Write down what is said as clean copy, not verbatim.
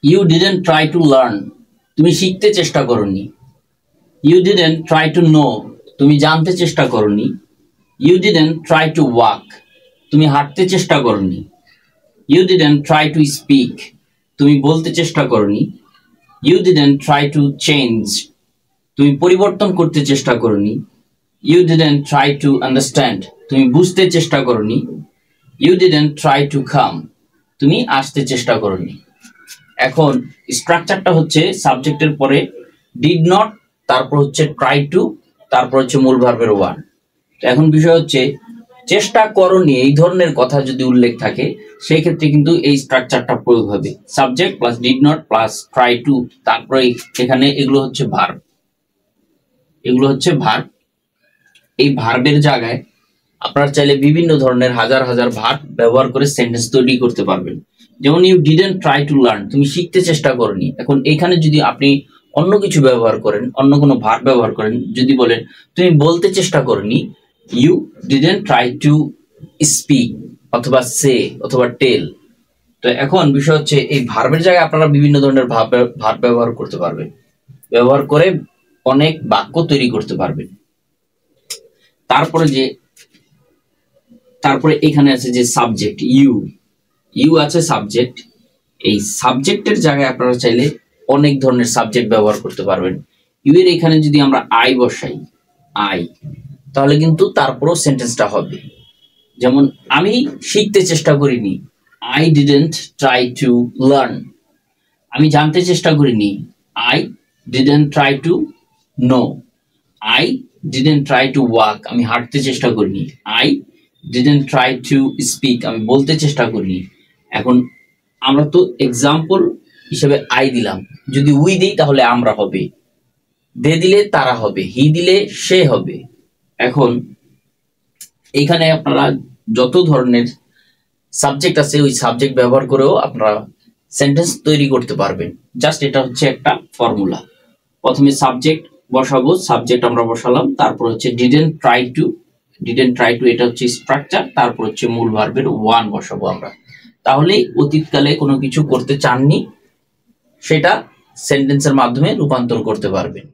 You didn't try to learn, তুমি শিখতে চেষ্টা করনি। You didn't try to know, তুমি জানতে চেষ্টা করনি। You didn't try to walk, তুমি হাঁটতে চেষ্টা করনি। You didn't try to speak, তুমি বলতে চেষ্টা করনি। You didn't try to change, তুমি পরিবর্তন করতে চেষ্টা করনি। You didn't try to understand, তুমি বুঝতে চেষ্টা করনি। You didn't try to come, তুমি আসতে চেষ্টা করনি। এখন স্ট্রাকচারটা হচ্ছে সাবজেক্টের পরে ডিড নট, তারপর হচ্ছে ট্রাই টু, তারপর হচ্ছে মূল ভার্বের ওয়ান। এখন বিষয় হচ্ছে চেষ্টা করনি এই ধরনের কথা যদি উল্লেখ থাকে সেই ক্ষেত্রে কিন্তু এই স্ট্রাকচারটা প্রয়োগ হবে। Subject plus did not plus try to, তারপরে এখানে এগুলো হচ্ছে ভার্ব, এগুলো হচ্ছে ভার্ব। এই ভার্বের জায়গায় আপনারা চাইলে বিভিন্ন ধরনের হাজার হাজার ভার্ব ব্যবহার করে সেন্টেন্স তৈরি করতে পারবেন। যেমন you didn't try to learn, তুমি শিখতে চেষ্টা করনি। এখন এখানে যদি আপনি অন্য কিছু ব্যবহার করেন, অন্য কোনো ভার্ব ব্যবহার করেন, যদি বলেন তুমি বলতে চেষ্টা করনি, you didn't try to speak অথবা সে অথবা টেল। তো এখন বিষয় হচ্ছে এই ভার্বের জায়গায় আপনারা বিভিন্ন ধরনের ভার্ব ব্যবহার করতে পারবেন, ব্যবহার করে অনেক বাক্য তৈরি করতে পারবেন। তারপরে এখানে আছে যে সাবজেক্ট, ইউ, ইউ আছে সাবজেক্ট। এই সাবজেক্টের জায়গায় আপনারা চাইলে অনেক ধরনের সাবজেক্ট ব্যবহার করতে পারবেন। ইউ এর এখানে যদি আমরা আই বসাই, আই, তাহলে কিন্তু তারপরও সেন্টেন্সটা হবে। যেমন আমি শিখতে চেষ্টা করিনি, I didn't try to learn. আমি জানতে চেষ্টা করিনি, I didn't try to no. I didn't try to walk, আমি হাঁটতে চেষ্টা করিনি। I didn't try to speak, আমি বলতে চেষ্টা করিনি। এখন আমরা তো এক্সাম্পল হিসেবে আই দিলাম, যদি উই দিই তাহলে আমরা হবে, দে দিলে তারা হবে, হি দিলে সে হবে। এখন এইখানে আপনারা যত ধরনের সাবজেক্ট আছে ওই সাবজেক্ট ব্যবহার করেও আপনারা সেন্টেন্স তৈরি করতে পারবেন। জাস্ট এটা হচ্ছে একটা ফর্মুলা। প্রথমে সাবজেক্ট বসাবো, সাবজেক্ট আমরা বসালাম, তারপর হচ্ছে didn't try two, didn't try two এটা হচ্ছে স্ট্রাকচার, তারপর হচ্ছে মূল ভার্বের ওয়ান বসাবো আমরা। তাহলেই অতীতকালে কোনো কিছু করতে চাননি সেটা সেন্টেন্সের মাধ্যমে রূপান্তর করতে পারবেন।